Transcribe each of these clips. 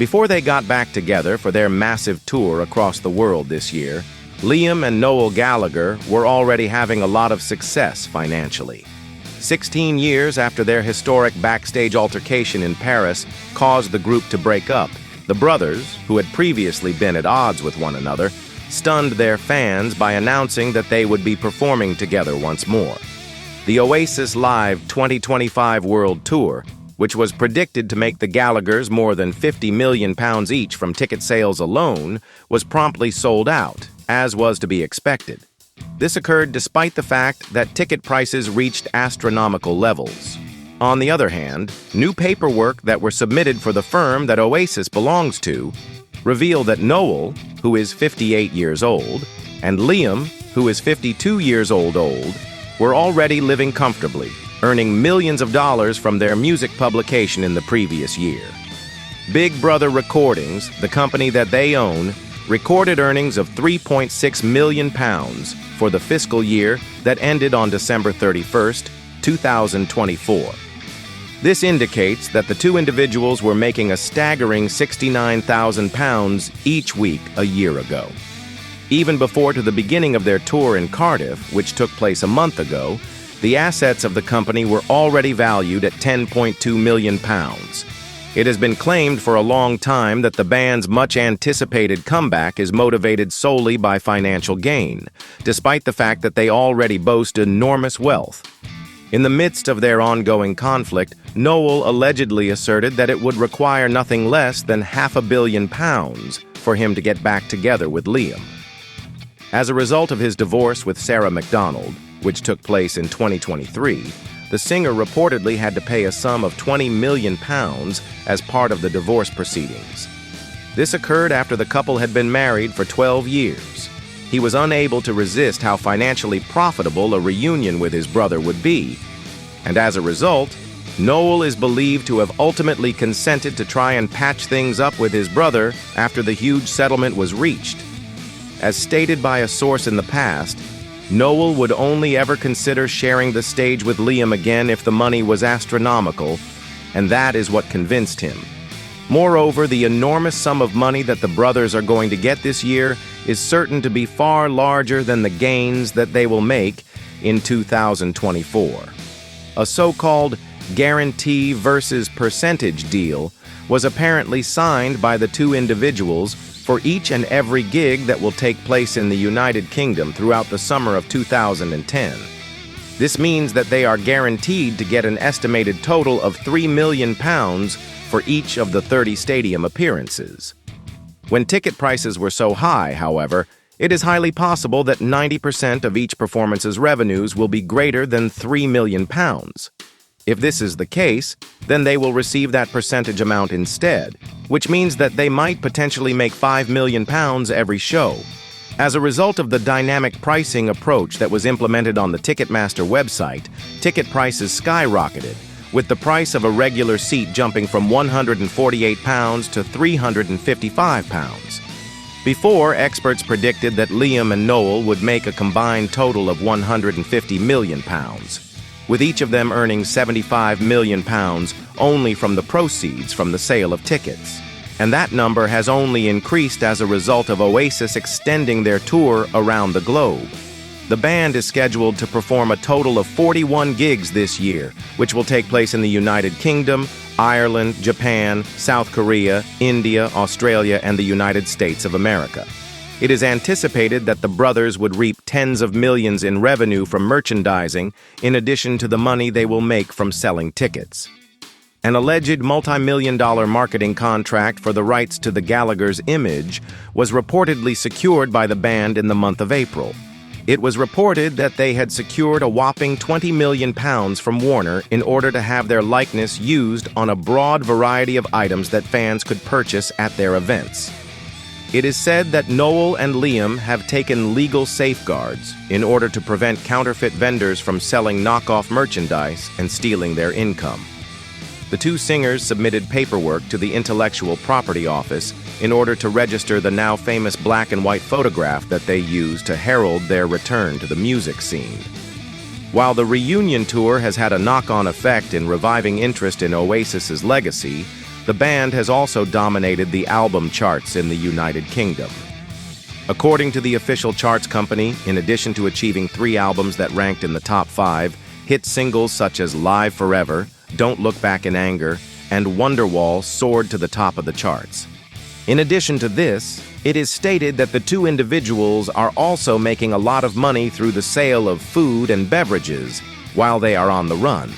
Before they got back together for their massive tour across the world this year, Liam and Noel Gallagher were already having a lot of success financially. 16 years after their historic backstage altercation in Paris caused the group to break up, the brothers, who had previously been at odds with one another, stunned their fans by announcing that they would be performing together once more. The Oasis Live 2025 World Tour, which was predicted to make the Gallaghers more than £50 million each from ticket sales alone, was promptly sold out, as was to be expected. This occurred despite the fact that ticket prices reached astronomical levels. On the other hand, new paperwork that were submitted for the firm that Oasis belongs to reveal that Noel, who is 58 years old, and Liam, who is 52 years old, were already living comfortably, earning millions of dollars from their music publication in the previous year. Big Brother Recordings, the company that they own, recorded earnings of £3.6 million for the fiscal year that ended on December 31st, 2024. This indicates that the two individuals were making a staggering £69,000 each week a year ago. Even before to the beginning of their tour in Cardiff, which took place a month ago, the assets of the company were already valued at £10.2 million. It has been claimed for a long time that the band's much-anticipated comeback is motivated solely by financial gain, despite the fact that they already boast enormous wealth. In the midst of their ongoing conflict, Noel allegedly asserted that it would require nothing less than £500 million for him to get back together with Liam. As a result of his divorce with Sarah McDonald, which took place in 2023, the singer reportedly had to pay a sum of £20 million as part of the divorce proceedings. This occurred after the couple had been married for 12 years. He was unable to resist how financially profitable a reunion with his brother would be, and as a result, Noel is believed to have ultimately consented to try and patch things up with his brother after the huge settlement was reached. As stated by a source in the past, Noel would only ever consider sharing the stage with Liam again if the money was astronomical, and that is what convinced him. Moreover, the enormous sum of money that the brothers are going to get this year is certain to be far larger than the gains that they will make in 2024. A so-called guarantee versus percentage deal was apparently signed by the two individuals for each and every gig that will take place in the United Kingdom throughout the summer of 2010. This means that they are guaranteed to get an estimated total of £3 million for each of the 30 stadium appearances. When ticket prices were so high, however, it is highly possible that 90% of each performance's revenues will be greater than £3 million. If this is the case, then they will receive that percentage amount instead, which means that they might potentially make £5 million every show. As a result of the dynamic pricing approach that was implemented on the Ticketmaster website, ticket prices skyrocketed, with the price of a regular seat jumping from £148 to £355. Before, experts predicted that Liam and Noel would make a combined total of £150 million, with each of them earning £75 million only from the proceeds from the sale of tickets. And that number has only increased as a result of Oasis extending their tour around the globe. The band is scheduled to perform a total of 41 gigs this year, which will take place in the United Kingdom, Ireland, Japan, South Korea, India, Australia, and the United States of America. It is anticipated that the brothers would reap tens of millions in revenue from merchandising, in addition to the money they will make from selling tickets. An alleged multi-million-dollar marketing contract for the rights to the Gallaghers' image was reportedly secured by the band in the month of April. It was reported that they had secured a whopping £20 million from Warner in order to have their likeness used on a broad variety of items that fans could purchase at their events. It is said that Noel and Liam have taken legal safeguards in order to prevent counterfeit vendors from selling knockoff merchandise and stealing their income. The two singers submitted paperwork to the Intellectual Property Office in order to register the now famous black and white photograph that they used to herald their return to the music scene. While the reunion tour has had a knock-on effect in reviving interest in Oasis's legacy, The band has also dominated the album charts in the United Kingdom. According to the official charts company, in addition to achieving 3 albums that ranked in the top 5, hit singles such as Live Forever, Don't Look Back in Anger, and Wonderwall soared to the top of the charts. In addition to this, it is stated that the 2 individuals are also making a lot of money through the sale of food and beverages while they are on the run.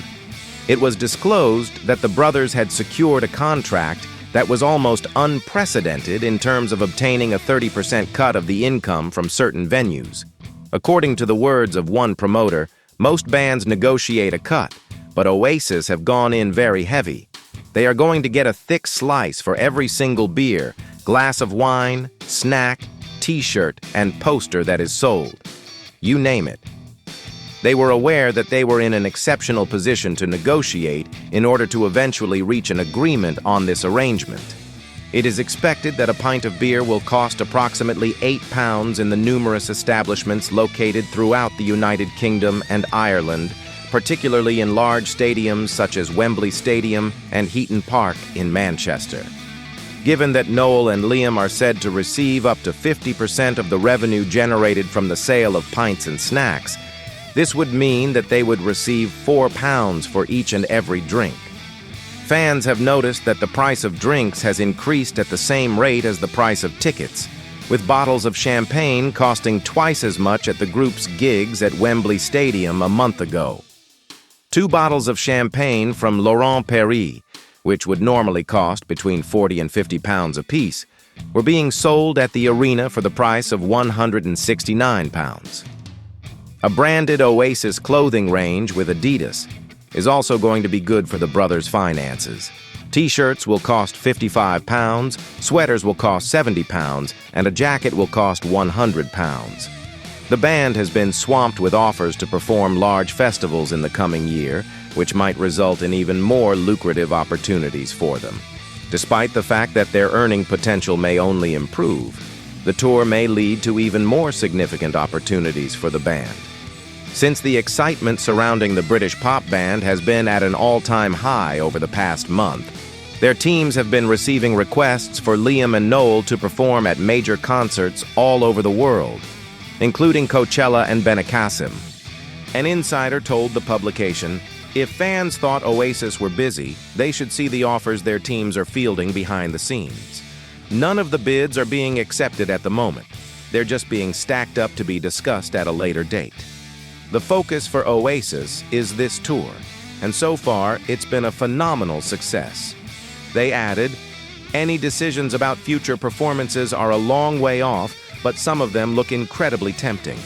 It was disclosed that the brothers had secured a contract that was almost unprecedented in terms of obtaining a 30% cut of the income from certain venues. According to the words of one promoter, most bands negotiate a cut, but Oasis have gone in very heavy. They are going to get a thick slice for every single beer, glass of wine, snack, t-shirt, and poster that is sold. You name it. They were aware that they were in an exceptional position to negotiate in order to eventually reach an agreement on this arrangement. It is expected that a pint of beer will cost approximately £8 in the numerous establishments located throughout the United Kingdom and Ireland, particularly in large stadiums such as Wembley Stadium and Heaton Park in Manchester. Given that Noel and Liam are said to receive up to 50% of the revenue generated from the sale of pints and snacks, this would mean that they would receive £4 for each and every drink. Fans have noticed that the price of drinks has increased at the same rate as the price of tickets, with bottles of champagne costing twice as much at the group's gigs at Wembley Stadium a month ago. 2 bottles of champagne from Laurent Perrier, which would normally cost between £40 and £50 apiece, were being sold at the arena for the price of £169. A branded Oasis clothing range with Adidas is also going to be good for the brothers' finances. T-shirts will cost £55, sweaters will cost £70, and a jacket will cost £100. The band has been swamped with offers to perform large festivals in the coming year, which might result in even more lucrative opportunities for them. Despite the fact that their earning potential may only improve, the tour may lead to even more significant opportunities for the band. Since the excitement surrounding the British pop band has been at an all-time high over the past month, their teams have been receiving requests for Liam and Noel to perform at major concerts all over the world, including Coachella and Benicassim. An insider told the publication, "If fans thought Oasis were busy, they should see the offers their teams are fielding behind the scenes. None of the bids are being accepted at the moment. They're just being stacked up to be discussed at a later date." The focus for Oasis is this tour, and so far it's been a phenomenal success. They added, "Any decisions about future performances are a long way off, but some of them look incredibly tempting."